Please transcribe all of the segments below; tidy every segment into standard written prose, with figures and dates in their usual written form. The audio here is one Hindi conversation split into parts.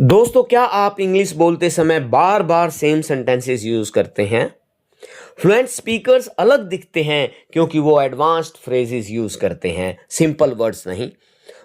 दोस्तों, क्या आप इंग्लिश बोलते समय बार बार सेम सेंटेंसेस यूज करते हैं? फ्लुएंट स्पीकर्स अलग दिखते हैं क्योंकि वो एडवांस्ड फ्रेजेस यूज करते हैं, सिंपल वर्ड्स नहीं।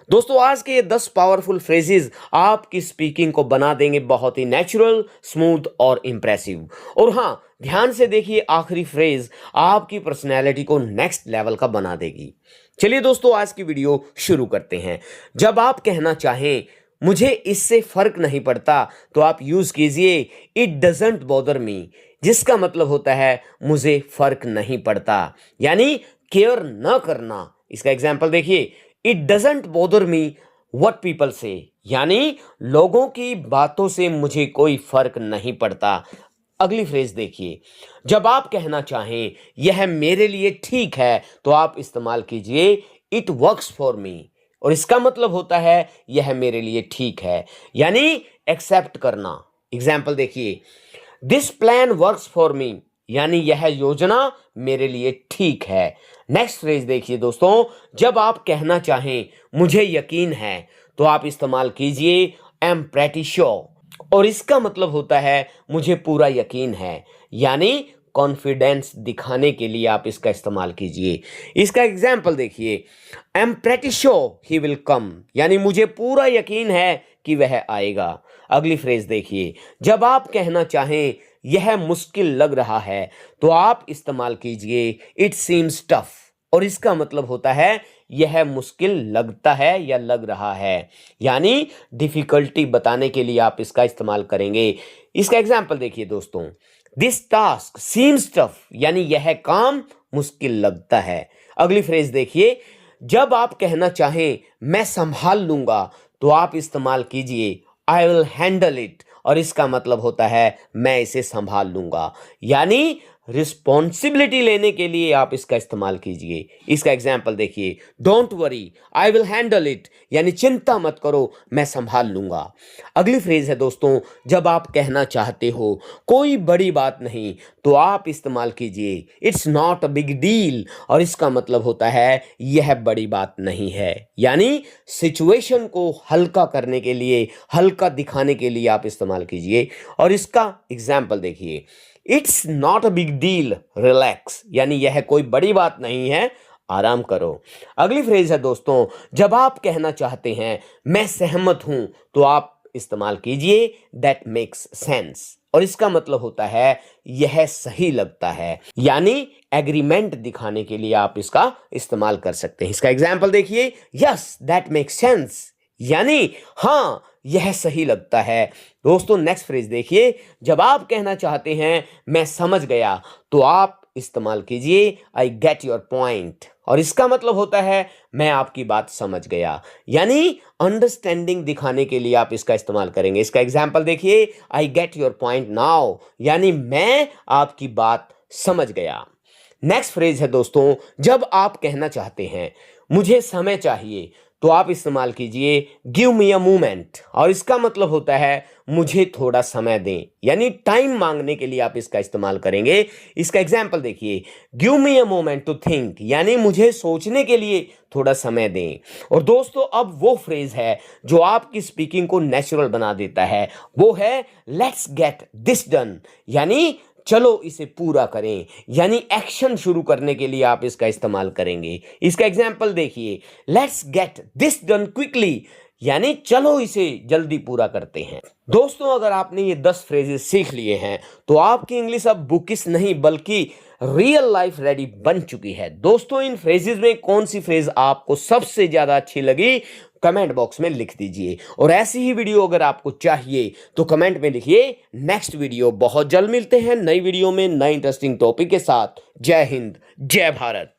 दोस्तों, आज के ये 10 पावरफुल फ्रेजेस आपकी स्पीकिंग को बना देंगे बहुत ही नेचुरल, स्मूथ और इंप्रेसिव। और हाँ, ध्यान से देखिए, आखिरी फ्रेज आपकी पर्सनैलिटी को नेक्स्ट लेवल का बना देगी। चलिए दोस्तों, आज की वीडियो शुरू करते हैं। जब आप कहना चाहें मुझे इससे फर्क नहीं पड़ता, तो आप यूज कीजिए इट डजंट बॉदर मी, जिसका मतलब होता है मुझे फर्क नहीं पड़ता, यानी केयर न करना। इसका एग्जाम्पल देखिए, it doesn't bother me what people से, यानी लोगों की बातों से मुझे कोई फर्क नहीं पड़ता। अगली फ्रेज देखिए, जब आप कहना चाहें यह मेरे लिए ठीक है, तो आप इस्तेमाल कीजिए इट वर्क्स फॉर मी, और इसका मतलब होता है यह मेरे लिए ठीक है, यानी एक्सेप्ट करना। एग्जाम्पल देखिए, this plan works for me, यानी यह योजना मेरे लिए ठीक है। नेक्स्ट फ्रेज देखिए दोस्तों, जब आप कहना चाहें मुझे यकीन है, तो आप इस्तेमाल कीजिए आई एम प्रेटी श्योर, और इसका मतलब होता है मुझे पूरा यकीन है, यानी कॉन्फिडेंस दिखाने के लिए आप इसका इस्तेमाल कीजिए। इसका एग्जाम्पल देखिए, I am pretty sure he will come, यानी मुझे पूरा यकीन है कि वह आएगा। अगली फ्रेज देखिए, जब आप कहना चाहें यह मुश्किल लग रहा है, तो आप इस्तेमाल कीजिए इट सीम्स टफ, और इसका मतलब होता है यह मुश्किल लगता है या लग रहा है, यानी डिफिकल्टी बताने के लिए आप इसका इस्तेमाल करेंगे। इसका एग्जाम्पल देखिए दोस्तों, दिस टास्क सीम्स टफ, यानी यह काम मुश्किल लगता है। अगली फ्रेज देखिए, जब आप कहना चाहें मैं संभाल लूंगा, तो आप इस्तेमाल कीजिए आई विल हैंडल इट, और इसका मतलब होता है मैं इसे संभाल लूंगा, यानी रिस्पॉन्सिबिलिटी लेने के लिए आप इसका इस्तेमाल कीजिए। इसका एग्जाम्पल देखिए, don't worry I will handle it, यानी चिंता मत करो मैं संभाल लूंगा। अगली फ्रेज है दोस्तों, जब आप कहना चाहते हो कोई बड़ी बात नहीं, तो आप इस्तेमाल कीजिए it's not a big deal, और इसका मतलब होता है यह बड़ी बात नहीं है, यानी सिचुएशन को हल्का करने के लिए, हल्का दिखाने के लिए आप इस्तेमाल कीजिए। और इसका एग्जाम्पल देखिए, it's not a big deal relax, यानी यह कोई बड़ी बात नहीं है, आराम करो। अगली फ्रेज है दोस्तों, जब आप कहना चाहते हैं मैं सहमत हूं, तो आप इस्तेमाल कीजिए दैट मेक्स सेंस, और इसका मतलब होता है यह सही लगता है, यानी एग्रीमेंट दिखाने के लिए आप इसका इस्तेमाल कर सकते हैं। इसका एग्जाम्पल देखिए, यस दैट मेक्स सेंस, यानी हाँ यह सही लगता है। दोस्तों, नेक्स्ट फ्रेज देखिए, जब आप कहना चाहते हैं मैं समझ गया, तो आप इस्तेमाल कीजिए आई गेट योर पॉइंट, और इसका मतलब होता है मैं आपकी बात समझ गया, यानी अंडरस्टैंडिंग दिखाने के लिए आप इसका इस्तेमाल करेंगे। इसका एग्जाम्पल देखिए, I get your point now, यानी मैं आपकी बात समझ गया। नेक्स्ट फ्रेज है दोस्तों, जब आप कहना चाहते हैं मुझे समय चाहिए, तो आप इस्तेमाल कीजिए गिव मी अ मोमेंट, और इसका मतलब होता है मुझे थोड़ा समय दें, यानी टाइम मांगने के लिए आप इसका इस्तेमाल करेंगे। इसका एग्जाम्पल देखिए, give me a moment to think, यानी मुझे सोचने के लिए थोड़ा समय दें। और दोस्तों, अब वो फ्रेज है जो आपकी स्पीकिंग को नेचुरल बना देता है, वो है लेट्स गेट दिस डन, यानी चलो इसे पूरा करें, यानी एक्शन शुरू करने के लिए आप इसका इस्तेमाल करेंगे। इसका एग्जाम्पल देखिए, let's get this done quickly, यानी चलो इसे जल्दी पूरा करते हैं। दोस्तों, अगर आपने ये 10 फ्रेजेस सीख लिए हैं, तो आपकी इंग्लिश अब बुकिश नहीं बल्कि रियल लाइफ रेडी बन चुकी है। दोस्तों, इन फ्रेजेस में कौन सी फ्रेज आपको सबसे ज्यादा अच्छी लगी, कमेंट बॉक्स में लिख दीजिए। और ऐसी ही वीडियो अगर आपको चाहिए, तो कमेंट में लिखिए नेक्स्ट वीडियो। बहुत जल्द मिलते हैं नई वीडियो में नए इंटरेस्टिंग टॉपिक के साथ। जय हिंद, जय भारत।